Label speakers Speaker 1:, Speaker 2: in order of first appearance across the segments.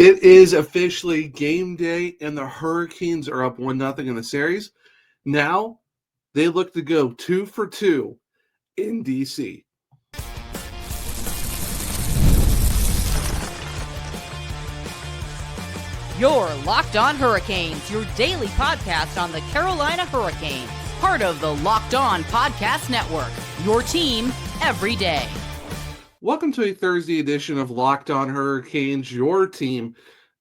Speaker 1: It is officially game day, and the Hurricanes are up 1-0 in the series. Now, they look to go 2 for 2 in D.C.
Speaker 2: You're Locked On Hurricanes, your daily podcast on the Carolina Hurricanes. Part of the Locked On Podcast Network, your team every day.
Speaker 1: Welcome to a Thursday edition of Locked On Hurricanes, your team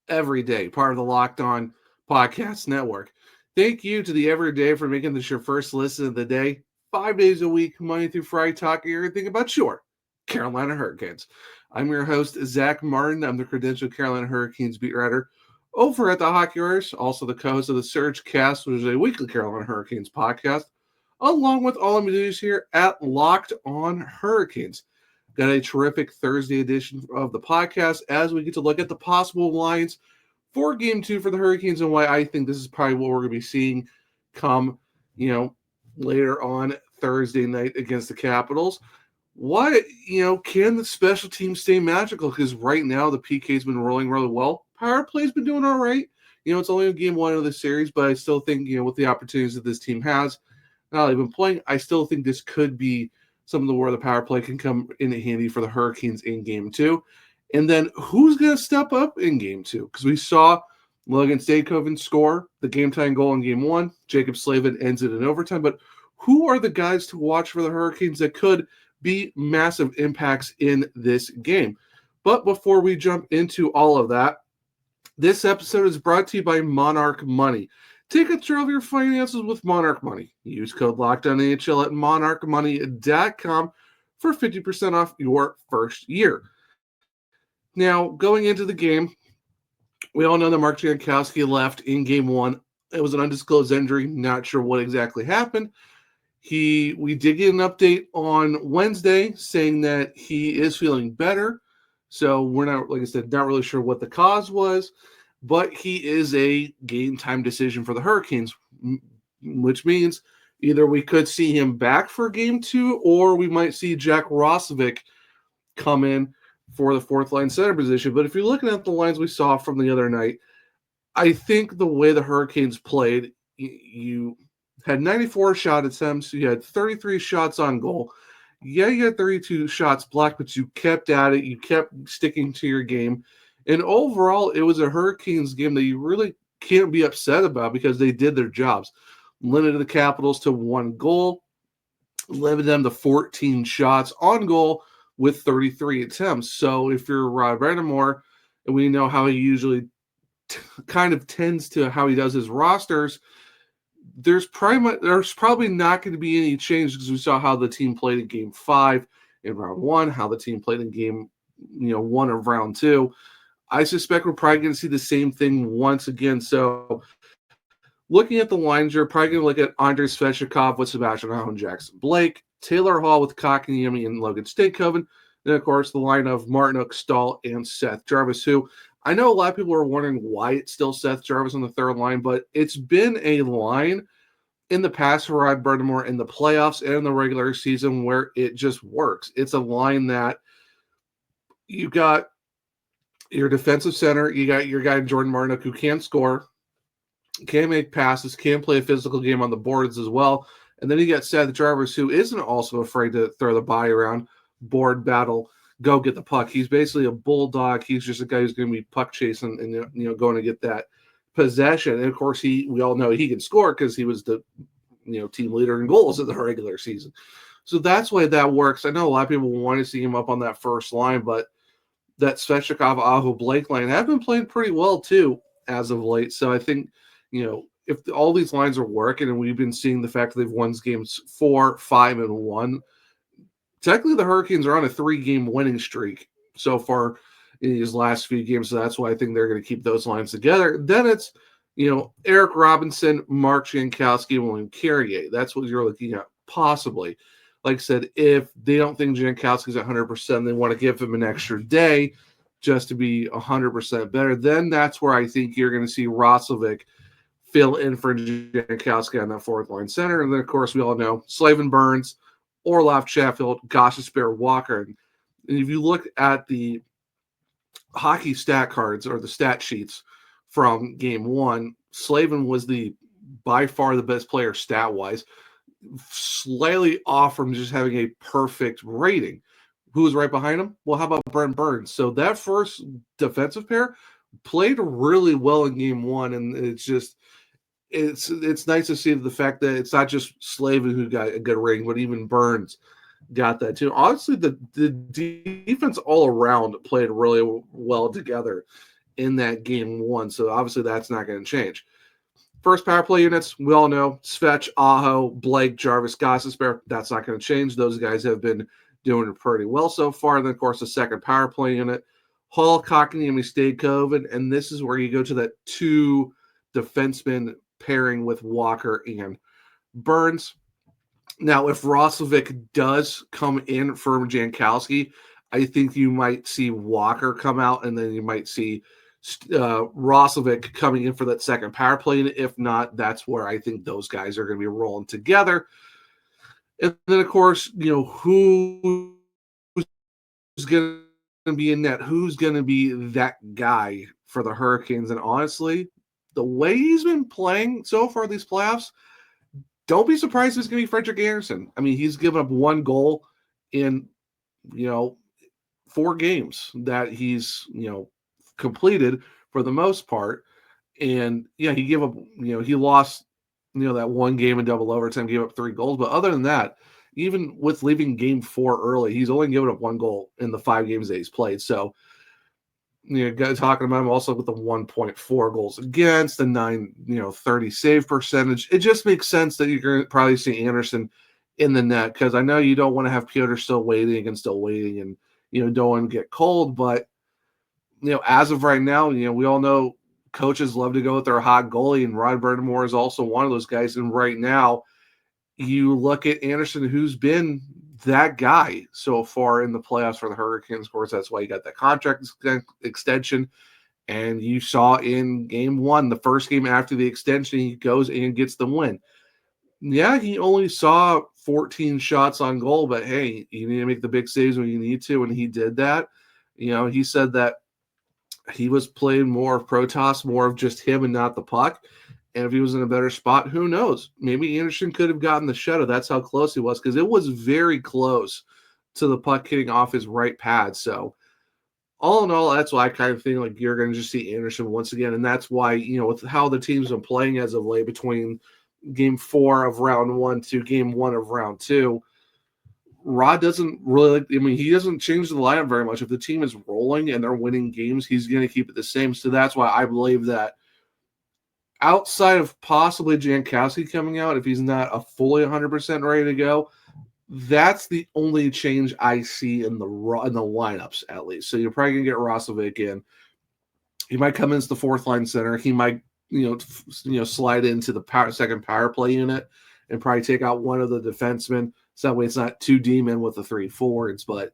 Speaker 1: every day, part of the Locked On Podcast Network. Thank you to the Everyday for making this your first listen of the day. 5 days a week, Monday through Friday, talking everything about your Carolina Hurricanes. I'm your host, Zach Martin. I'm the credentialed Carolina Hurricanes beat writer over at the Hockey Writers, also the co-host of the Surge Cast, which is a weekly Carolina Hurricanes podcast, along with all of my duties here at Locked On Hurricanes. Got a terrific Thursday edition of the podcast as we get to look at the possible lines for Game 2 for the Hurricanes and why I think this is probably what we're going to be seeing come, later on Thursday night against the Capitals. What, can the special team stay magical? Because right now the PK's been rolling really well. Power play's been doing all right. It's only Game 1 of the series, but I still think, with the opportunities that this team has, now they've been playing, I still think this could be some of the where the power play can come in handy for the Hurricanes in Game 2. And then who's going to step up in Game 2? Because we saw Logan Stakehoven score the game-tying goal in Game 1. Jacob Slavin ends it in overtime. But who are the guys to watch for the Hurricanes that could be massive impacts in this game? But before we jump into all of that, this episode is brought to you by Monarch Money. Take control of your finances with Monarch Money. Use code LOCKEDONNHL at monarchmoney.com for 50% off your first year. Now, going into the game, we all know that Mark Jankowski left in Game 1. It was an undisclosed injury. Not sure what exactly happened. We did get an update on Wednesday saying that he is feeling better. So we're not, like I said, not really sure what the cause was. But he is a game time decision for the Hurricanes, which means either we could see him back for Game 2 or we might see Jack Roslovic come in for the fourth line center position. But if you're looking at the lines we saw from the other night, I think the way the Hurricanes played, you had 94 shot attempts, you had 33 shots on goal. Yeah, you had 32 shots blocked, but you kept at it. You kept sticking to your game. And overall, it was a Hurricanes game that you really can't be upset about because they did their jobs. Limited the Capitals to 1 goal, limited them to 14 shots on goal with 33 attempts. So if you're Rod Brind'Amour, and we know how he usually kind of tends to how he does his rosters, there's probably not going to be any change because we saw how the team played in Game 5 in Round 1, how the team played in Game 1 of Round 2. I suspect we're probably going to see the same thing once again. So looking at the lines, you're probably going to look at Andrei Svechnikov with Sebastian Aho and Jackson Blake, Taylor Hall with Kotkaniemi and Logan Stakehoven, and of course the line of Martin Stahl and Seth Jarvis, who I know a lot of people are wondering why it's still Seth Jarvis on the third line, but it's been a line in the past for Rod Brind'Amour in the playoffs and in the regular season where it just works. It's a line that you got your defensive center, you got your guy Jordan Martinook who can score, can make passes, can play a physical game on the boards as well. And then you got Seth Jarvis, who isn't also afraid to throw the body around, board battle, go get the puck. He's basically a bulldog. He's just a guy who's going to be puck chasing and going to get that possession. And of course, we all know he can score because he was the team leader in goals in the regular season. So that's why that works. I know a lot of people want to see him up on that first line, but that Svechnikov, Aho, Blake line have been playing pretty well too as of late. So I think, if all these lines are working and we've been seeing the fact that they've won games 4, 5, and 1, technically the Hurricanes are on a 3-game winning streak so far in these last few games. So that's why I think they're going to keep those lines together. Then it's, Eric Robinson, Mark Jankowski, and William Carrier. That's what you're looking at possibly. Like I said, if they don't think Jankowski's 100%, they want to give him an extra day just to be 100% better, then that's where I think you're going to see Roslovic fill in for Jankowski on that fourth line center. And then, of course, we all know Slavin Burns, Orlov Chatfield, Gostisbehere Walker. And if you look at the hockey stat cards or the stat sheets from game one, Slavin was by far the best player stat wise, slightly off from just having a perfect rating. Who was right behind him? Well, how about Brent Burns? So that first defensive pair played really well in game one, and it's nice to see the fact that it's not just Slavin who got a good rating, but even Burns got that too. Honestly, the defense all around played really well together in that game one. So obviously that's not going to change. First power play units, we all know Svech, Aho, Blake, Jarvis, Gossesbear. That's not going to change. Those guys have been doing pretty well so far. And then, of course, the second power play unit, Hall, Kotkaniemi, Stakoven. And this is where you go to that two defenseman pairing with Walker and Burns. Now, if Roslovic does come in for Jankowski, I think you might see Walker come out, and then you might see Roslovic coming in for that second power play. And if not, that's where I think those guys are going to be rolling together. And then, of course, who's going to be in net? Who's going to be that guy for the Hurricanes? And honestly, the way he's been playing so far these playoffs, don't be surprised if it's going to be Frederick Anderson. I mean, he's given up one goal in, 4 games that he's, completed for the most part. And yeah, he gave up, he lost, that one game in double overtime, gave up 3 goals. But other than that, even with leaving game 4 early, he's only given up 1 goal in the 5 games that he's played. So, guys talking about him also with the 1.4 goals against, the 930 save percentage. It just makes sense that you're going to probably see Anderson in the net, because I know you don't want to have Piotr still waiting and don't want to get cold. But as of right now, we all know coaches love to go with their hot goalie, and Rod Brind'Amour is also one of those guys. And right now, you look at Anderson, who's been that guy so far in the playoffs for the Hurricanes. Of course, that's why he got that contract extension. And you saw in game 1, the first game after the extension, he goes and gets the win. Yeah, he only saw 14 shots on goal, but hey, you need to make the big saves when you need to, and he did that. He said that he was playing more of Protoss, more of just him and not the puck. And if he was in a better spot, who knows? Maybe Anderson could have gotten the shutout. That's how close he was, because it was very close to the puck hitting off his right pad. So all in all, that's why I kind of think like you're going to just see Anderson once again. And that's why, with how the team's been playing as of late between game 4 of round 1 to game 1 of round 2, Rod doesn't really, he doesn't change the lineup very much. If the team is rolling and they're winning games, he's going to keep it the same. So that's why I believe that outside of possibly Jankowski coming out, if he's not a fully 100% ready to go, that's the only change I see in the lineups, at least. So you're probably going to get Roslovic in. He might come in as the 4th line center. He might, slide into the second power play unit and probably take out one of the defensemen. So that way it's not 2 D-men with the 3 forwards. But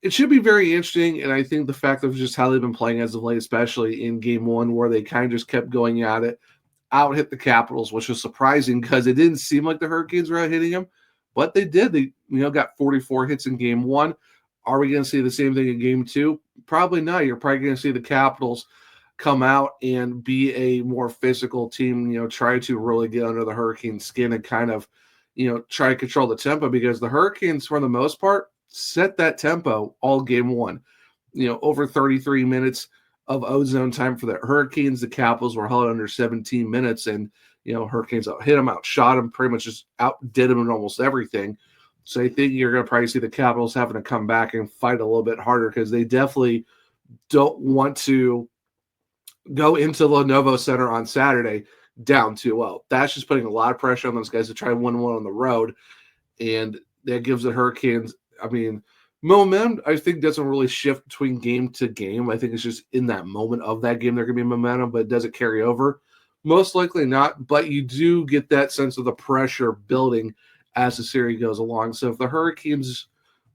Speaker 1: it should be very interesting, and I think the fact of just how they've been playing as of late, especially in game 1, where they kind of just kept going at it, out-hit the Capitals, which was surprising because it didn't seem like the Hurricanes were out-hitting them, but they did. They got 44 hits in game 1. Are we going to see the same thing in game 2? Probably not. You're probably going to see the Capitals come out and be a more physical team, try to really get under the Hurricanes' skin and kind of, try to control the tempo, because the Hurricanes, for the most part, set that tempo all game 1. Over 33 minutes of O-zone time for the Hurricanes. The Capitals were held under 17 minutes, and Hurricanes hit them, outshot them, pretty much just outdid them in almost everything. So I think you're going to probably see the Capitals having to come back and fight a little bit harder, because they definitely don't want to go into Lenovo Center on Saturday down 2-0. That's just putting a lot of pressure on those guys to try and win one on the road, and that gives the Hurricanes, momentum, I think, doesn't really shift between game to game. I think it's just in that moment of that game there can be momentum, but does it carry over? Most likely not, but you do get that sense of the pressure building as the series goes along. So if the Hurricanes,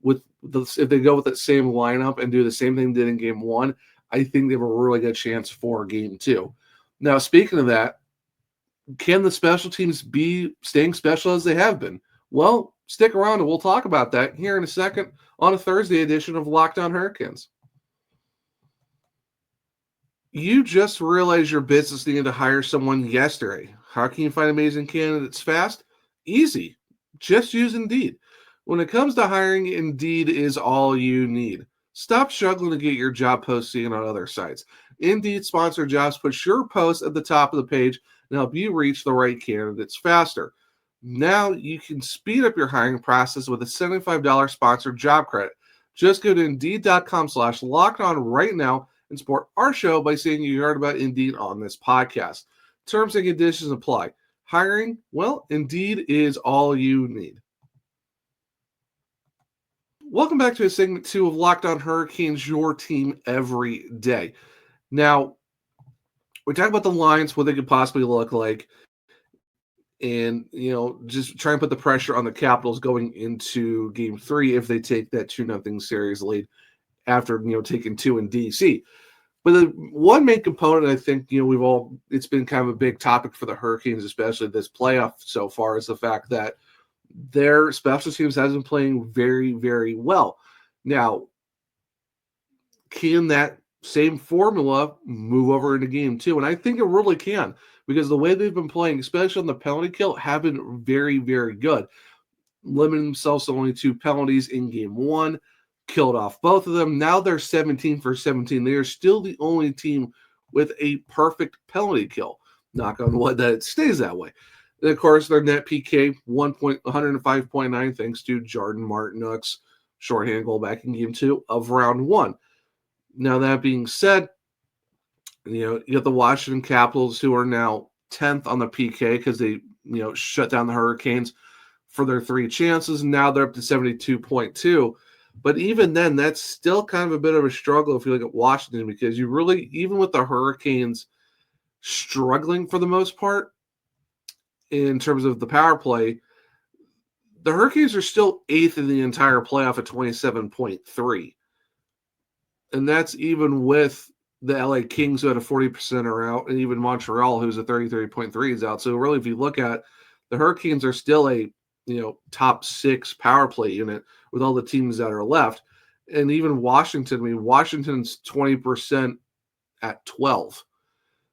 Speaker 1: if they go with that same lineup and do the same thing they did in game 1, I think they have a really good chance for game 2. Now, speaking of that, can the special teams be staying special as they have been? Well, stick around and we'll talk about that here in a second on a Thursday edition of Locked On Hurricanes. You just realized your business needed to hire someone yesterday. How can you find amazing candidates fast? Easy. Just use Indeed. When it comes to hiring, Indeed is all you need. Stop struggling to get your job posting on other sites. Indeed sponsored jobs puts your post at the top of the page and help you reach the right candidates faster. Now you can speed up your hiring process with a $75 sponsored job credit. Just go to Indeed.com/lockedon right now and support our show by saying you heard about Indeed on this podcast. Terms and conditions apply. Hiring, well, Indeed is all you need. Welcome back to segment 2 of Locked On Hurricanes, your team every day. Now, we talk about the Lions, what they could possibly look like, and just try and put the pressure on the Capitals going into Game 3 if they take that 2-0 series lead after taking 2 in DC. But the one main component, I think, it's been kind of a big topic for the Hurricanes, especially this playoff so far, is the fact that their special teams has been playing very, very well. Now, can that same formula move over into Game 2? And I think it really can, because the way they've been playing, especially on the penalty kill, have been very, very good. Limiting themselves to only 2 penalties in Game 1. Killed off both of them. Now they're 17 for 17. They are still the only team with a perfect penalty kill. Knock on wood that it stays that way. And of course, their net PK 105.9 thanks to Jordan Martinook's shorthand goal back in Game 2 of Round 1. Now that being said, you got the Washington Capitals, who are now 10th on the PK because they shut down the Hurricanes for their 3 chances. And now they're up to 72.2. But even then, that's still kind of a bit of a struggle if you look at Washington, because you really, even with the Hurricanes struggling for the most part in terms of the power play, the Hurricanes are still 8th in the entire playoff at 27.3. And that's even with the LA Kings, who had a 40% are out, and even Montreal, who's a 33.3 is out. So really, if you look at the Hurricanes, are still a top 6 power play unit with all the teams that are left. And even Washington, Washington's 20% at 12.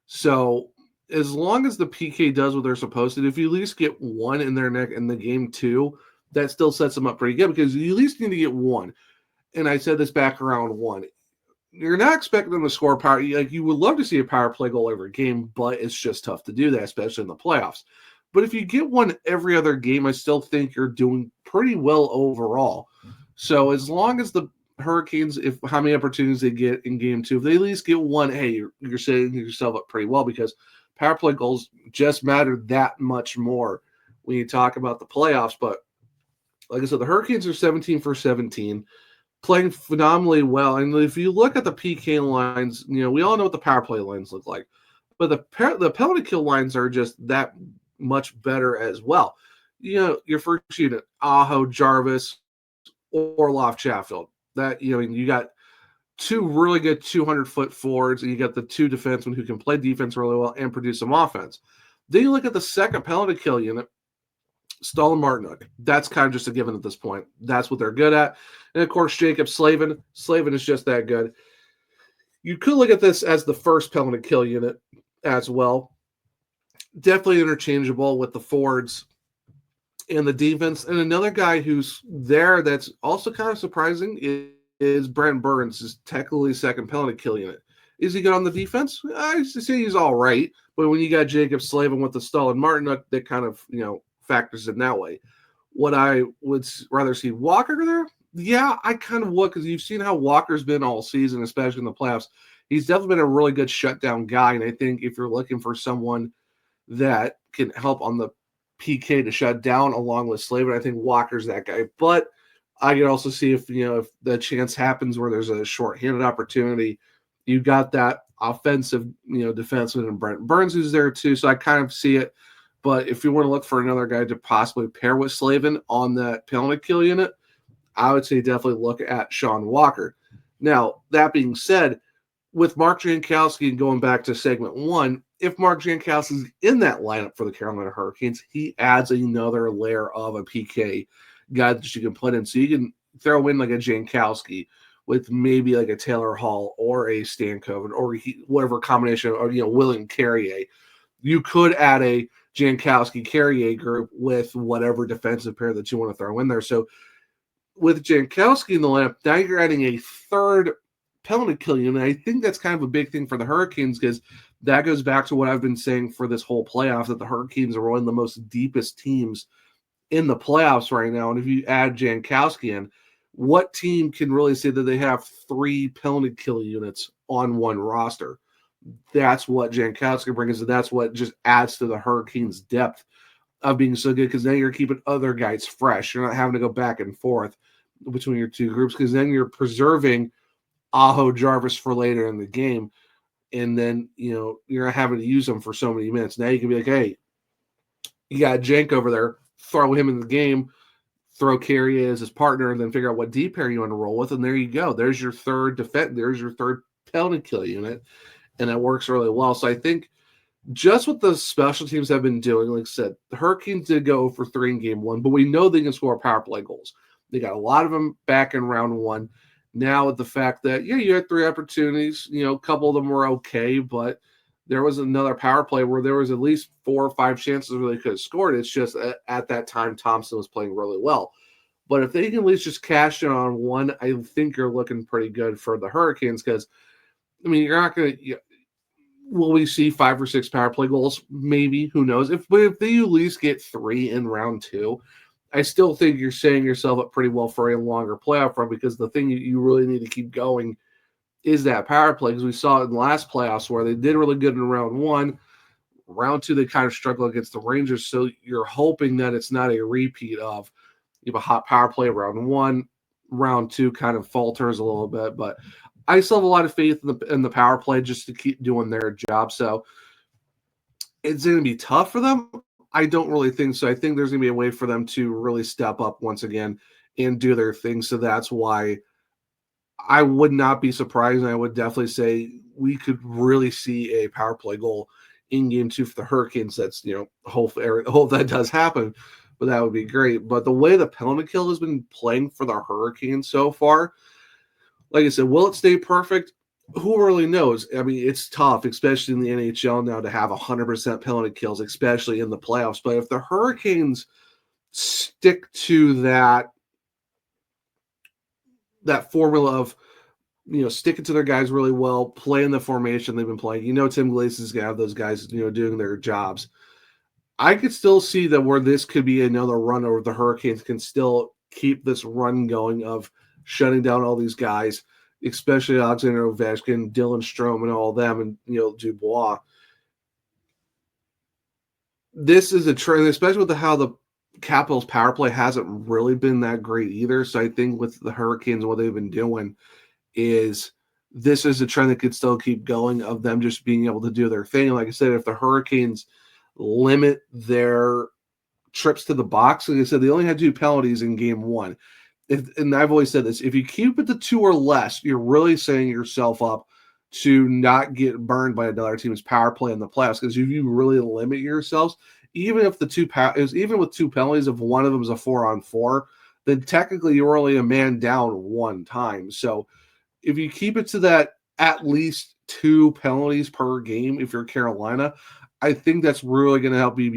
Speaker 1: So as long as the PK does what they're supposed to, if you at least get 1 in their neck in the Game 2, that still sets them up pretty good, because you at least need to get 1. And I said this back around 1. You're not expecting them to score power. Like, you would love to see a power play goal every game, but it's just tough to do that, especially in the playoffs. But if you get 1 every other game, I still think you're doing pretty well overall. So as long as the Hurricanes, if how many opportunities they get in Game 2, if they at least get 1, hey, you're setting yourself up pretty well, because power play goals just matter that much more when you talk about the playoffs. But like I said, the Hurricanes are 17 for 17, playing phenomenally well. And if you look at the PK lines, we all know what the power play lines look like, but the penalty kill lines are just that much better as well. Your first unit, Aho, Jarvis, Orlov, Chatfield. That you got 2 really good 200-foot forwards, and you got the 2 defensemen who can play defense really well and produce some offense. Then you look at the second penalty kill unit, Stahl and Martinook. That's kind of just a given at this point. That's what they're good at. And of course, Jacob Slavin. Slavin is just that good. You could look at this as the first penalty kill unit as well. Definitely interchangeable with the forwards and the defense. And another guy who's there that's also kind of surprising is Brent Burns, is technically second penalty kill unit. Is he good on the defense? I say he's all right. But when you got Jacob Slavin with the Stahl and Martinook, that kind of, factors in that way. Would I would rather see Walker there? Yeah, I kind of would, because you've seen how Walker's been all season, especially in the playoffs. He's definitely been a really good shutdown guy. And I think if you're looking for someone that can help on the PK to shut down along with Slavin, I think Walker's that guy. But I can also see if the chance happens where there's a short-handed opportunity, you got that offensive defenseman and Brent Burns who's there too. So I kind of see it. But if you want to look for another guy to possibly pair with Slavin on that penalty kill unit, I would say definitely look at Sean Walker. Now, that being said, with Mark Jankowski, and going back to segment 1, if Mark Jankowski is in that lineup for the Carolina Hurricanes, he adds another layer of a PK guy that you can put in. So you can throw in like a Jankowski with maybe like a Taylor Hall or a Stankoven or whatever combination, or William Carrier. You could add a Jankowski Carrier group with whatever defensive pair that you want to throw in there. So with Jankowski in the lineup, now you're adding a third penalty kill unit. I think that's kind of a big thing for the Hurricanes, because that goes back to what I've been saying for this whole playoff, that the Hurricanes are one of the most deepest teams in the playoffs right now. And if you add Jankowski in, what team can really say that they have 3 penalty kill units on one roster? That's what Jankowski brings, and that's what just adds to the Hurricanes' depth of being so good, because now you're keeping other guys fresh. You're not having to go back and forth between your two groups, because then you're preserving Aho Jarvis for later in the game, and then you're not having to use them for so many minutes. Now you can be like, hey, you got Jank over there, throw him in the game, throw Carrier as his partner, and then figure out what D pair you want to roll with, and there you go. There's your third defense. There's your third penalty kill unit, and it works really well. So I think just what the special teams have been doing, like I said, the Hurricanes did go for 3 in game 1, but we know they can score power play goals. They got a lot of them back in round 1. Now with the fact that, you had 3 opportunities, a couple of them were okay, but there was another power play where there was at least 4 or 5 chances where they could have scored. It's just at that time, Thompson was playing really well. But if they can at least just cash in on one, I think you're looking pretty good for the Hurricanes, because, you're not going to will we see 5 or 6 power play goals? Maybe. Who knows? If they at least get 3 in round 2, I still think you're setting yourself up pretty well for a longer playoff run, because the thing you really need to keep going is that power play, because we saw it in the last playoffs where they did really good in round 1. Round 2, they kind of struggle against the Rangers, so you're hoping that it's not a repeat of you have a hot power play round 1, round 2 kind of falters a little bit, but I still have a lot of faith in the power play just to keep doing their job. So it's going to be tough for them. I don't really think so. I think there's going to be a way for them to really step up once again and do their thing. So that's why I would not be surprised. And I would definitely say we could really see a power play goal in game 2 for the Hurricanes. That's, hope that does happen, but that would be great. But the way the penalty kill has been playing for the Hurricanes so far, like I said, will it stay perfect? Who really knows? It's tough, especially in the NHL now, to have 100% penalty kills, especially in the playoffs. But if the Hurricanes stick to that formula of, sticking to their guys really well, playing the formation they've been playing, Tim Glaze is going to have those guys, doing their jobs. I could still see that where this could be another run, or the Hurricanes can still keep this run going of shutting down all these guys, especially Alexander Ovechkin, Dylan Strome, and all of them, and Dubois. This is a trend, especially with how the Capitals' power play hasn't really been that great either. So I think with the Hurricanes and what they've been doing, is this is a trend that could still keep going, of them just being able to do their thing. And like I said, if the Hurricanes limit their trips to the box, like I said, they only had 2 penalties in game 1. And I've always said this, if you keep it to 2 or less, you're really setting yourself up to not get burned by another team's power play in the playoffs. Because if you really limit yourselves, even if even with 2 penalties, if one of them is a 4-on-4, then technically you're only a man down 1 time. So if you keep it to that at least 2 penalties per game, if you're Carolina, I think that's really going to help you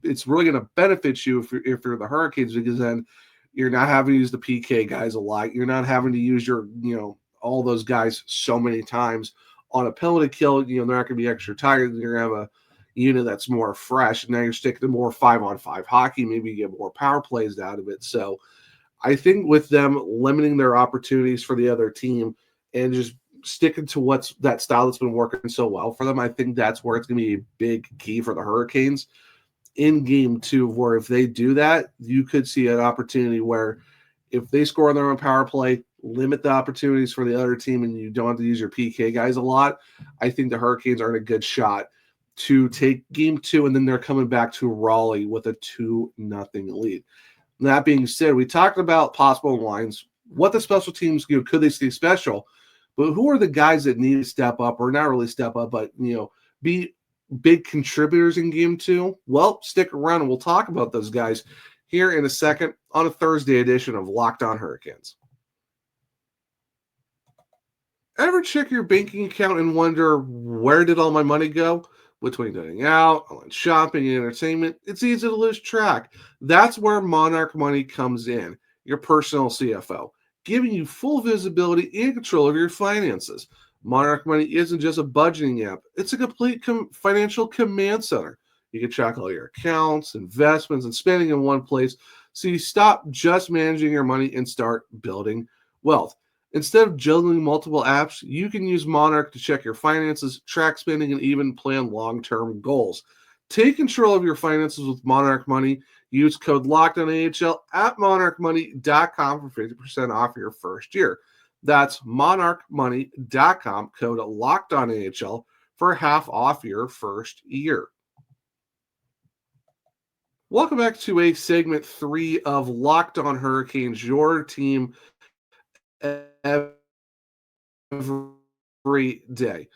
Speaker 1: it's really going to benefit you if you're the Hurricanes, because then you're not having to use the PK guys a lot. You're not having to use your, all those guys so many times on a penalty kill. They're not going to be extra tired. You're going to have a unit that's more fresh. Now you're sticking to more 5-on-5 hockey. Maybe you get more power plays out of it. So I think with them limiting their opportunities for the other team and just sticking to that style that's been working so well for them, I think that's where it's going to be a big key for the Hurricanes in game 2, where if they do that, you could see an opportunity where if they score on their own power play, limit the opportunities for the other team, and you don't have to use your PK guys a lot, I think the Hurricanes are in a good shot to take game 2, and then they're coming back to Raleigh with a 2-0 lead. And that being said, we talked about possible lines, what the special teams do, could they stay special, but who are the guys that need to step up, or not really step up, but be big contributors in game 2? Well, stick around and we'll talk about those guys here in a second on a Thursday edition of Locked On Hurricanes. Ever check your banking account and wonder, where did all my money go? Between dining out, online shopping, and entertainment, it's easy to lose track. That's where Monarch Money comes in, your personal CFO, giving you full visibility and control of your finances. Monarch Money isn't just a budgeting app, it's a complete financial command center. You can track all your accounts, investments, and spending in one place, so you stop just managing your money and start building wealth. Instead of juggling multiple apps, you can use Monarch to check your finances, track spending, and even plan long term goals. Take control of your finances with Monarch Money. Use code LOCKEDONAHL at monarchmoney.com for 50% off your first year. That's monarchmoney.com, code LOCKEDONAHL for half off your first year. Welcome back to a segment 3 of Locked On Hurricanes, your team every day.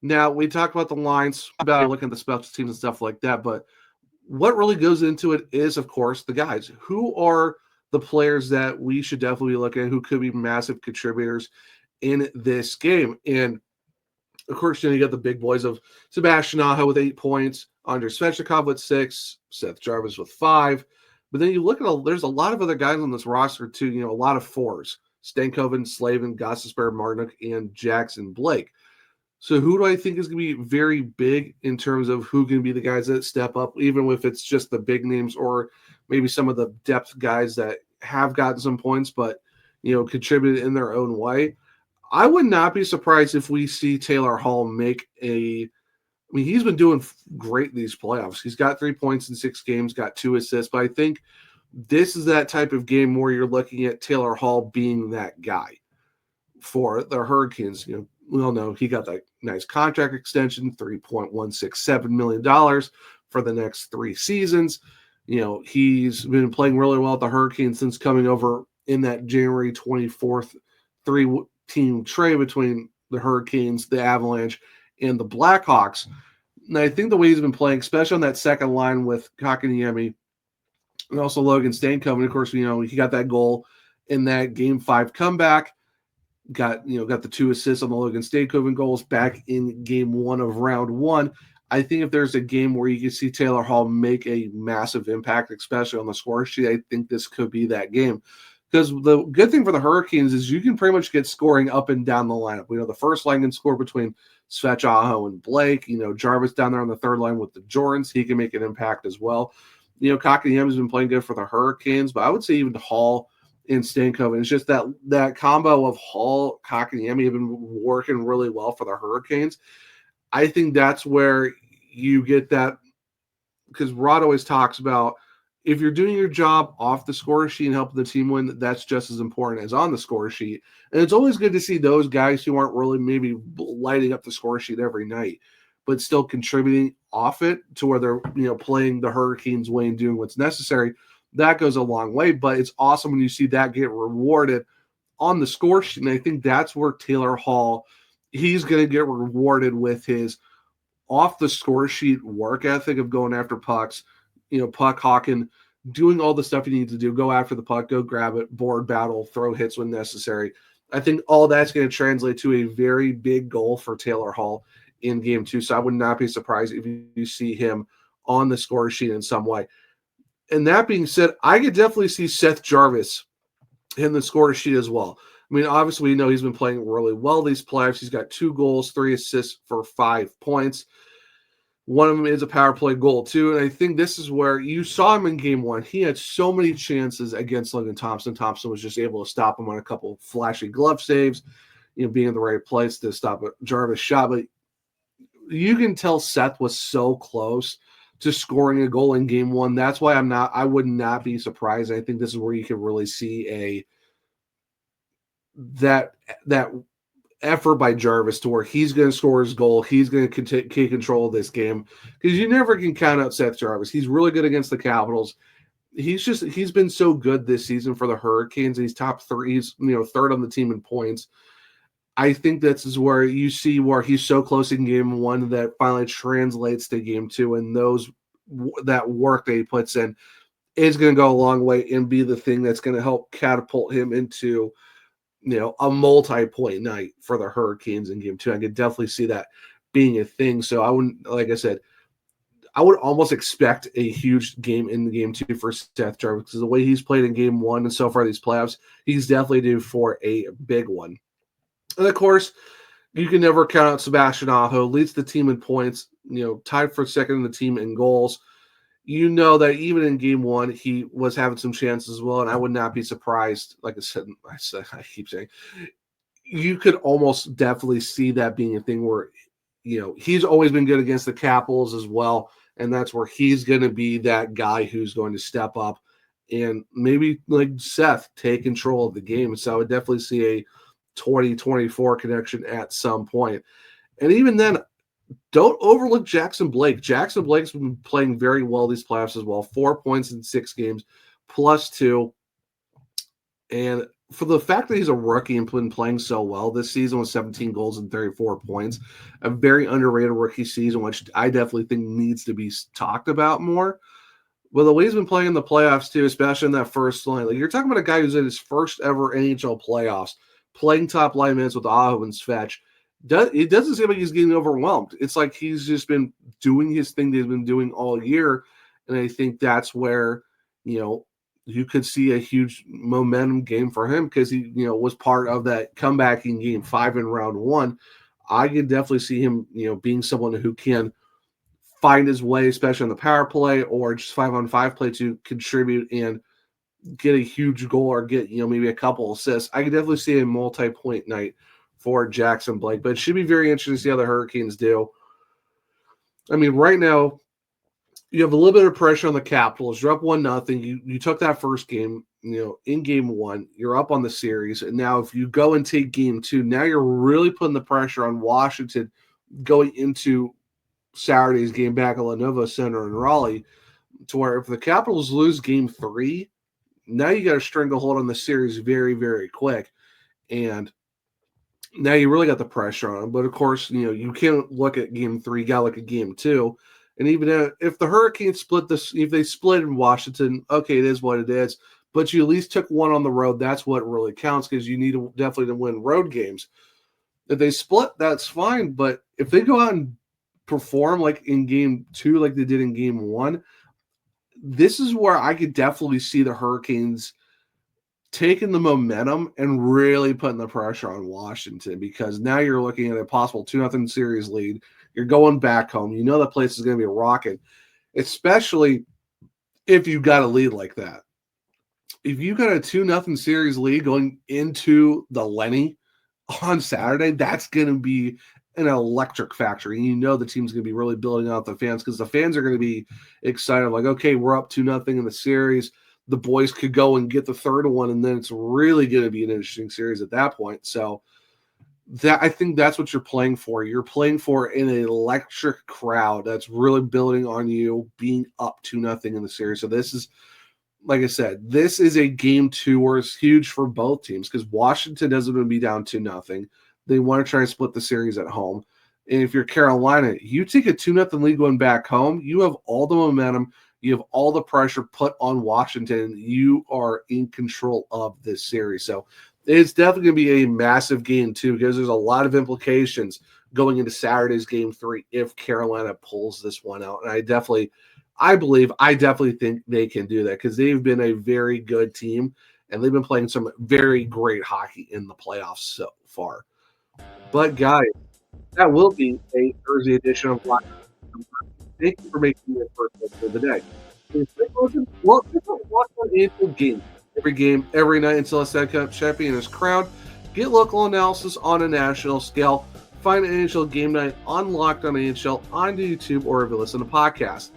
Speaker 1: Now, we talked about the lines, about looking at the special teams and stuff like that, but what really goes into it is, of course, the guys. Who are the players that we should definitely be looking at who could be massive contributors in this game? And, of course, you got the big boys of Sebastian Aho with 8 points, Andrei Svechnikov with 6, Seth Jarvis with 5. But then you look at there's a lot of other guys on this roster, too, a lot of 4s. Stankoven, Slavin, Gostisbehere, Martinook, and Jackson Blake. So who do I think is going to be very big in terms of who can be the guys that step up, even if it's just the big names or maybe some of the depth guys that have gotten some points but, contributed in their own way? I would not be surprised if we see Taylor Hall make he's been doing great these playoffs. He's got 3 points in 6 games, got 2 assists, but I think this is that type of game where you're looking at Taylor Hall being that guy for the Hurricanes. We all know he got that nice contract extension, $3.167 million for the next 3 seasons. He's been playing really well at the Hurricanes since coming over in that January 24th 3-team trade between the Hurricanes, the Avalanche, and the Blackhawks. And I think the way he's been playing, especially on that second line with Kotkaniemi, and also Logan Stankoven, of course, he got that goal in that Game 5 comeback. Got the 2 assists on the Logan Stankoven goals back in Game 1 of Round 1. I think if there's a game where you can see Taylor Hall make a massive impact, especially on the score sheet, I think this could be that game. Because the good thing for the Hurricanes is you can pretty much get scoring up and down the lineup. The first line can score between Svech, Aho, and Blake. Jarvis down there on the third line with the Jordans. He can make an impact as well. Kotkaniemi has been playing good for the Hurricanes, but I would say even Hall and Stankoven. It's just that combo of Hall, Kotkaniemi have been working really well for the Hurricanes. I think that's where you get that, because Rod always talks about if you're doing your job off the score sheet and helping the team win, that's just as important as on the score sheet. And it's always good to see those guys who aren't really maybe lighting up the score sheet every night, but still contributing off it to where they're playing the Hurricanes way and doing what's necessary. That goes a long way, but it's awesome when you see that get rewarded on the score sheet. And I think that's where Taylor Hall, he's going to get rewarded with his off the score sheet work ethic of going after pucks, puck hawking, doing all the stuff you need to do, go after the puck, go grab it, board battle, throw hits when necessary. I think all that's going to translate to a very big goal for Taylor Hall in Game 2. So I would not be surprised if you see him on the score sheet in some way. And that being said, I could definitely see Seth Jarvis in the score sheet as well. Obviously, we know he's been playing really well these playoffs. He's got 2 goals, 3 assists for 5 points. One of them is a power play goal, too. And I think this is where you saw him in Game 1. He had so many chances against Logan Thompson. Thompson was just able to stop him on a couple flashy glove saves, being in the right place to stop a Jarvis shot. But you can tell Seth was so close to scoring a goal in Game 1. That's why I would not be surprised. I think this is where you can really see that effort by Jarvis to where he's going to score his goal. He's going to take control of this game, because you never can count out Seth Jarvis. He's really good against the Capitals. He's been so good this season for the Hurricanes. He's top 3. He's third on the team in points. I think this is where you see where he's so close in Game 1 that finally translates to Game 2, and that work that he puts in is going to go a long way and be the thing that's going to help catapult him into a multi-point night for the Hurricanes in game 2. I could definitely see that being a thing. So I wouldn't, like I said, I would almost expect a huge game in the game 2 for Seth Jarvis, because the way he's played in game 1 and so far these playoffs, he's definitely due for a big one. And of course, you can never count out Sebastian Aho, leads the team in points, tied for second in the team in goals. You know that even in game 1, he was having some chances as well, and I would not be surprised. Like I keep saying, you could almost definitely see that being a thing where, he's always been good against the Capitals as well, and that's where he's going to be that guy who's going to step up and maybe, like Seth, take control of the game. So I would definitely see a 2024 connection at some point. And even then, don't overlook Jackson Blake. Jackson Blake's been playing very well these playoffs as well. 4 points in 6 games, +2. And for the fact that he's a rookie and been playing so well this season with 17 goals and 34 points, a very underrated rookie season, which I definitely think needs to be talked about more. Well, the way he's been playing in the playoffs too, especially in that first line, like you're talking about a guy who's in his first ever NHL playoffs, playing top line minutes with Aho and Svetch. It doesn't seem like he's getting overwhelmed. It's like he's just been doing his thing that he's been doing all year, and I think that's where you could see a huge momentum game for him, because he was part of that comeback in game 5 in round 1. I could definitely see him being someone who can find his way, especially on the power play or just 5-on-5 play, to contribute and get a huge goal or get maybe a couple assists. I could definitely see a multi-point night for Jackson Blake, but it should be very interesting to see how the Hurricanes do. I mean, right now you have a little bit of pressure on the Capitals. You're up 1-0. You took that first game, in game 1. You're up on the series, and now if you go and take game 2, now you're really putting the pressure on Washington going into Saturday's game back at Lenovo Center in Raleigh, to where if the Capitals lose game 3, now you got to stranglehold on the series very, very quick. And now you really got the pressure on them. But of course, you can't look at game 3, you got to look at game 2. And even if the Hurricanes split this, if they split in Washington, okay, it is what it is. But you at least took one on the road. That's what really counts, because you need to definitely to win road games. If they split, that's fine. But if they go out and perform like in game 2, like they did in game 1, this is where I could definitely see the Hurricanes taking the momentum and really putting the pressure on Washington, because now you're looking at a possible 2-0 series lead. You're going back home. You know that place is going to be rocking, especially if you've got a lead like that. If you got a 2-0 series lead going into the Lenny on Saturday, that's going to be an electric factory. And the team's going to be really building out the fans, because the fans are going to be excited. Like, okay, we're up 2-0 in the series. The boys could go and get the third one, and then it's really going to be an interesting series at that point. So I think that's what you're playing for. You're playing for an electric crowd that's really building on you being up 2-0 in the series. So this is, like I said, this is a game 2 where it's huge for both teams, because Washington doesn't want to be down 2-0. They want to try and split the series at home. And if you're Carolina, you take a 2-0 lead going back home, you have all the momentum, you have all the pressure put on Washington. You are in control of this series. So it's definitely going to be a massive game, too, because there's a lot of implications going into Saturday's game 3 if Carolina pulls this one out. And I definitely think they can do that, because they've been a very good team, and they've been playing some very great hockey in the playoffs so far. But, guys, that will be a Thursday edition of Locked On. Thank you for making it first episode of the day. Well, watch an NHL game. Every game, every night until a Stanley Cup champion is crowned. Get local analysis on a national scale. Find NHL Game Night on Locked On NHL on YouTube, or if you listen to podcasts.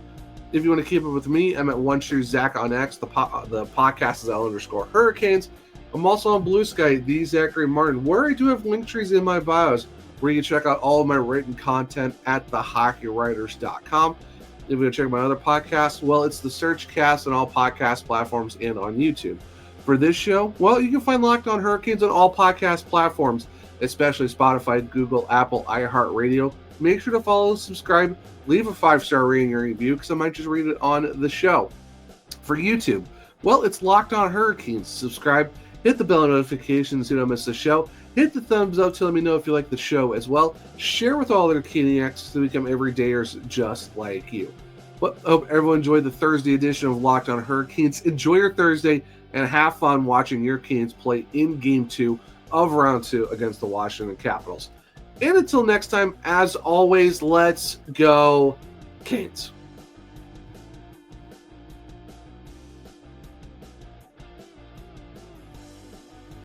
Speaker 1: If you want to keep up with me, I'm at OneShoeZach on X. The podcast is @_Hurricanes. I'm also on Blue Sky, the Zachary Martin, where I do have link trees in my bios, where you can check out all of my written content at thehockeywriters.com. If you want to check my other podcasts, well, it's the Searchcast on all podcast platforms and on YouTube. For this show, well, you can find Locked On Hurricanes on all podcast platforms, especially Spotify, Google, Apple, iHeartRadio. Make sure to follow, subscribe, leave a 5-star rating or review, because I might just read it on the show. For YouTube, well, it's Locked On Hurricanes. Subscribe Hit the bell notifications so you don't miss the show. Hit the thumbs up to let me know if you like the show as well. Share with all other Caniacs to become everydayers just like you. But I hope everyone enjoyed the Thursday edition of Locked On Hurricanes. Enjoy your Thursday and have fun watching your Canes play in Game 2 of Round 2 against the Washington Capitals. And until next time, as always, let's go Canes.